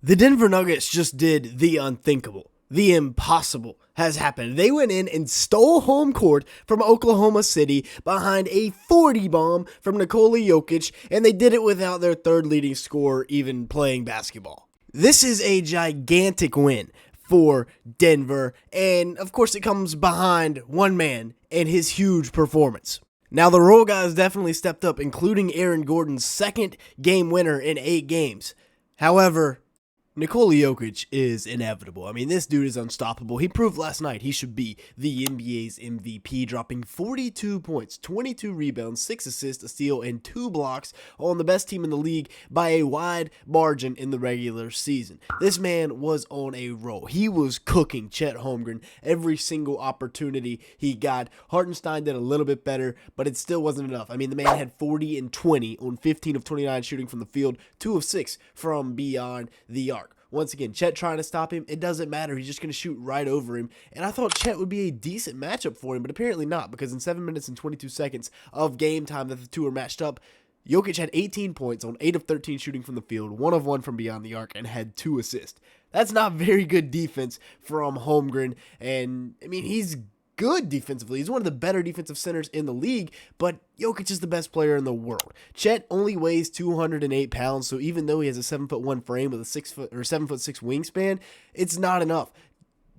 The Denver Nuggets just did the unthinkable. The impossible has happened. They went in and stole home court from Oklahoma City behind a 40 bomb from Nikola Jokic, and they did it without their third leading scorer even playing basketball. This is a gigantic win for Denver, and of course it comes behind one man and his huge performance. Now, the role guys definitely stepped up, including Aaron Gordon's second game winner in 8 games. However, Nikola Jokic is inevitable. I mean, this dude is unstoppable. He proved last night he should be the NBA's MVP, dropping 42 points, 22 rebounds, 6 assists, a steal, and 2 blocks on the best team in the league by a wide margin in the regular season. This man was on a roll. He was cooking Chet Holmgren every single opportunity he got. Hartenstein did a little bit better, but it still wasn't enough. I mean, the man had 40 and 20 on 15 of 29 shooting from the field, 2 of 6 from beyond the arc. Once again, Chet trying to stop him, it doesn't matter. He's just going to shoot right over him. And I thought Chet would be a decent matchup for him, but apparently not, because in 7 minutes and 22 seconds of game time that the two were matched up, Jokic had 18 points on 8 of 13 shooting from the field, 1 of 1 from beyond the arc, and had 2 assists. That's not very good defense from Holmgren, and I mean, he's good defensively. He's one of the better defensive centers in the league, but Jokic is the best player in the world. Chet only weighs 208 pounds, so even though he has a 7'1" frame with a 7'6" wingspan, it's not enough.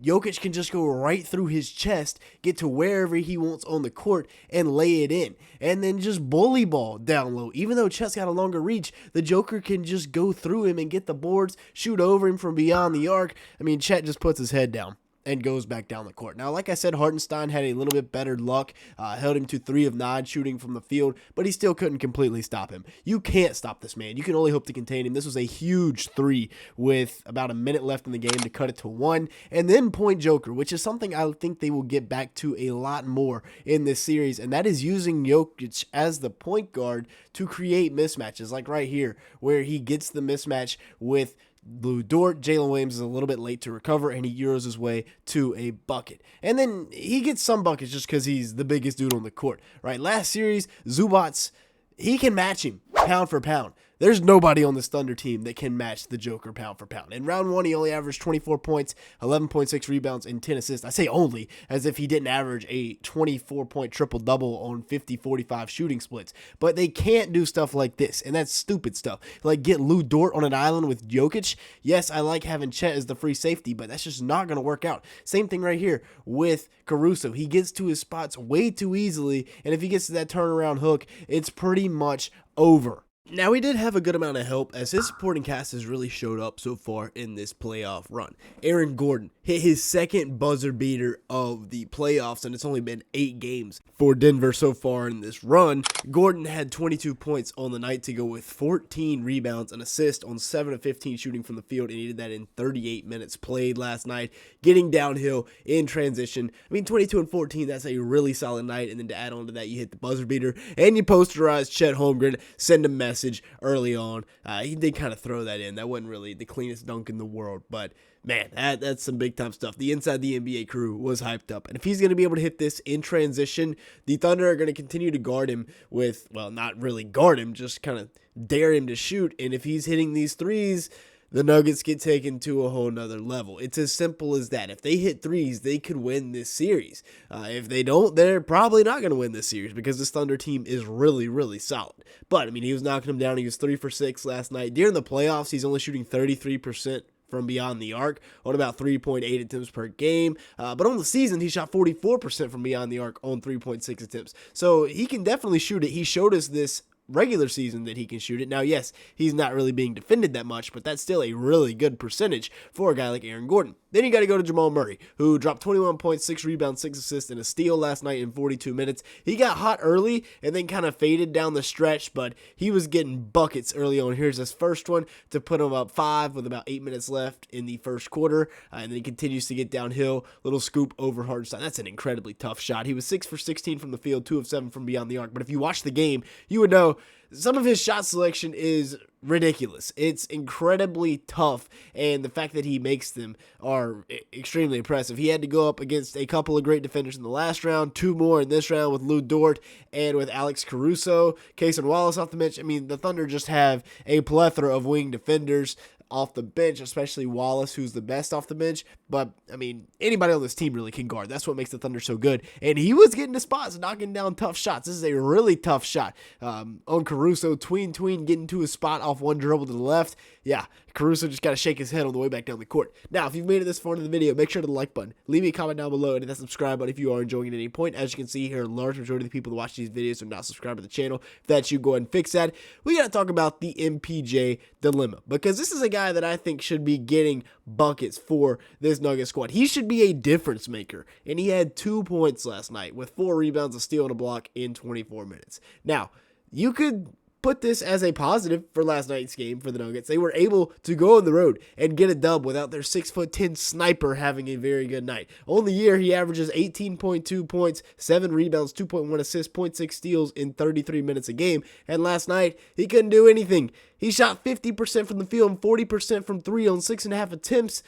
Jokic can just go right through his chest, get to wherever he wants on the court, and lay it in. And then just bully ball down low. Even though Chet's got a longer reach, the Joker can just go through him and get the boards, shoot over him from beyond the arc. I mean, Chet just puts his head down and goes back down the court. Now, like I said, Hartenstein had a little bit better luck, held him to 3 of 9 shooting from the field, but he still couldn't completely stop him. You can't stop this man. You can only hope to contain him. This was a huge 3 with about a minute left in the game to cut it to 1, and then point Joker, which is something I think they will get back to a lot more in this series, and that is using Jokic as the point guard to create mismatches, like right here, where he gets the mismatch with Lou Dort. Jalen Williams is a little bit late to recover, and he euros his way to a bucket. And then he gets some buckets just because he's the biggest dude on the court, right? Last series, Zubats, he can match him pound for pound. There's nobody on this Thunder team that can match the Joker pound for pound. In round 1, he only averaged 24 points, 11.6 rebounds, and 10 assists. I say only, as if he didn't average a 24-point triple-double on 50-45 shooting splits. But they can't do stuff like this, and that's stupid stuff. Like get Lou Dort on an island with Jokic. Yes, I like having Chet as the free safety, but that's just not going to work out. Same thing right here with Caruso. He gets to his spots way too easily, and if he gets to that turnaround hook, it's pretty much over. Now, he did have a good amount of help, as his supporting cast has really showed up so far in this playoff run. Aaron Gordon hit his second buzzer beater of the playoffs, and it's only been 8 games for Denver so far in this run. Gordon had 22 points on the night to go with 14 rebounds and assists on 7 of 15 shooting from the field, and he did that in 38 minutes played last night, getting downhill in transition. I mean, 22 and 14, that's a really solid night, and then to add on to that, you hit the buzzer beater, and you posterize Chet Holmgren, send a message early on. He did kind of throw that in. That wasn't really the cleanest dunk in the world, but man, that's some big time stuff. The Inside the NBA crew was hyped up, and if he's going to be able to hit this in transition, the Thunder are going to continue to guard him with, well, not really guard him, just kind of dare him to shoot, and if he's hitting these threes, the Nuggets get taken to a whole nother level. It's as simple as that. If they hit threes, they could win this series. If they don't, they're probably not going to win this series because this Thunder team is really, really solid. But, I mean, he was knocking them down. He was 3 for 6 last night. During the playoffs, he's only shooting 33% from beyond the arc on about 3.8 attempts per game. But on the season, he shot 44% from beyond the arc on 3.6 attempts. So he can definitely shoot it. He showed us this regular season that he can shoot it. Now, yes, he's not really being defended that much, but that's still a really good percentage for a guy like Aaron Gordon. Then you got to go to Jamal Murray, who dropped 21 points, 6 rebounds, 6 assists, and a steal last night in 42 minutes. He got hot early and then kind of faded down the stretch, but he was getting buckets early on. Here's his first one to put him up 5 with about 8 minutes left in the first quarter, and then he continues to get downhill. Little scoop over Hartenstein. That's an incredibly tough shot. He was 6 for 16 from the field, 2 of 7 from beyond the arc, but if you watch the game, you would know some of his shot selection is ridiculous. It's incredibly tough, and the fact that he makes them are extremely impressive. He had to go up against a couple of great defenders in the last round, 2 more in this round with Lou Dort and with Alex Caruso, Cason Wallace off the bench. I mean, the Thunder just have a plethora of wing defenders. off the bench, especially Wallace, who's the best off the bench. But, I mean, anybody on this team really can guard. That's what makes the Thunder so good. And he was getting to spots, knocking down tough shots. This is a really tough shot. On Caruso, tween, getting to a spot off one dribble to the left. Yeah, Caruso just got to shake his head on the way back down the court. Now, if you've made it this far into the video, make sure to the like button. Leave me a comment down below and hit that subscribe button if you are enjoying it at any point. As you can see here, a large majority of the people that watch these videos are not subscribed to the channel. If that's you, go ahead and fix that. We got to talk about the MPJ dilemma, because this is a guy that I think should be getting buckets for this Nuggets squad. He should be a difference maker, and he had 2 points last night with 4 rebounds, a steal, and a block in 24 minutes. Now, you could put this as a positive for last night's game for the Nuggets. They were able to go on the road and get a dub without their 6'10" sniper having a very good night. On the year, he averages 18.2 points, 7 rebounds, 2.1 assists, 0.6 steals in 33 minutes a game. And last night, he couldn't do anything. He shot 50% from the field and 40% from 3 on 6.5 attempts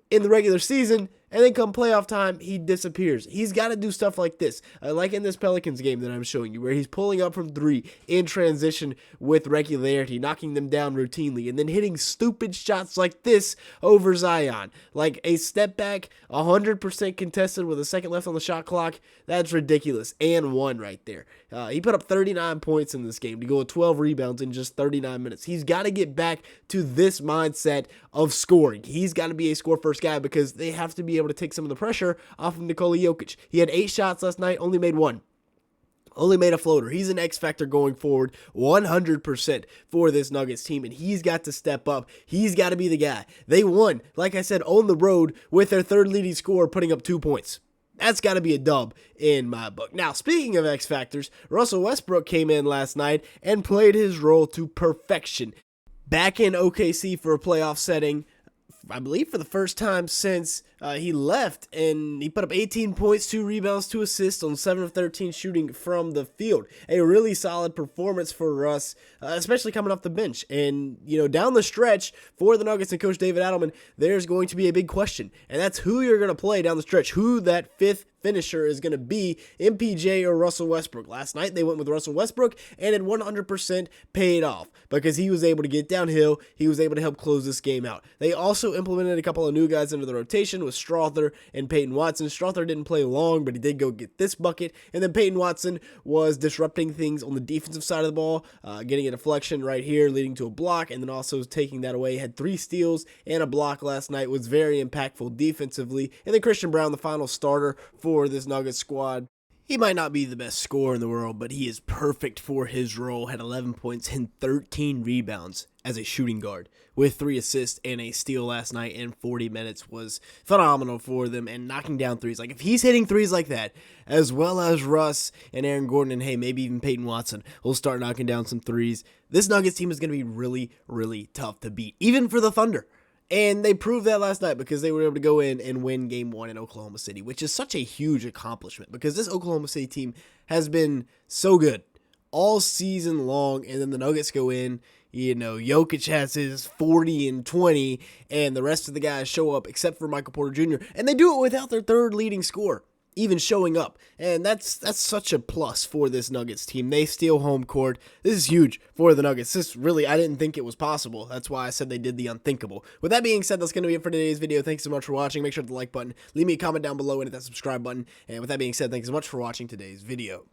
in the regular season, and then come playoff time, he disappears. He's got to do stuff like this, like in this Pelicans game that I'm showing you, where he's pulling up from 3 in transition with regularity, knocking them down routinely, and then hitting stupid shots like this over Zion. Like a step back, 100% contested with a second left on the shot clock. That's ridiculous. And 1 right there. He put up 39 points in this game to go with 12 rebounds in just 39 minutes. He's got to get back to this mindset of scoring. He's got to be a score-first guy, because they have to be able to take some of the pressure off of Nikola Jokic. He had 8 shots last night, only made 1. Only made a floater. He's an X factor going forward 100% for this Nuggets team, and he's got to step up. He's got to be the guy. They won, like I said, on the road with their 3rd leading scorer putting up 2 points. That's got to be a dub in my book. Now, speaking of X factors, Russell Westbrook came in last night and played his role to perfection. Back in OKC for a playoff setting, I believe for the first time since he left, and he put up 18 points, 2 rebounds, 2 assists on 7 of 13 shooting from the field. A really solid performance for Russ, especially coming off the bench. And, you know, down the stretch for the Nuggets and Coach David Adelman, there's going to be a big question, and that's who you're going to play down the stretch, who that 5th finisher is going to be, MPJ or Russell Westbrook. Last night they went with Russell Westbrook, and it 100% paid off because he was able to get downhill. He was able to help close this game out. They also implemented a couple of new guys into the rotation with Strother and Peyton Watson. Strother didn't play long, but he did go get this bucket, and then Peyton Watson was disrupting things on the defensive side of the ball, getting a deflection right here leading to a block, and then also taking that away. Had 3 steals and a block last night, was very impactful defensively. And then Christian Brown, the final starter for this Nuggets squad. He might not be the best scorer in the world, but he is perfect for his role. Had 11 points and 13 rebounds as a shooting guard with 3 assists and a steal last night in 40 minutes. Was phenomenal for them, and knocking down threes. Like, if he's hitting threes like that, as well as Russ and Aaron Gordon, and hey, maybe even Peyton Watson will start knocking down some threes, this Nuggets team is going to be really, really tough to beat, even for the Thunder. And they proved that last night because they were able to go in and win Game 1 in Oklahoma City, which is such a huge accomplishment because this Oklahoma City team has been so good all season long. And then the Nuggets go in, you know, Jokic has his 40 and 20, and the rest of the guys show up except for Michael Porter Jr. And they do it without their 3rd leading scorer even showing up, and that's such a plus for this Nuggets team. They steal home court. This is huge for the Nuggets. This really, I didn't think it was possible. That's why I said they did the unthinkable. With that being said, that's going to be it for today's video. Thanks so much for watching. Make sure to hit the like button, leave me a comment down below, and hit that subscribe button. And with that being said, thanks so much for watching today's video.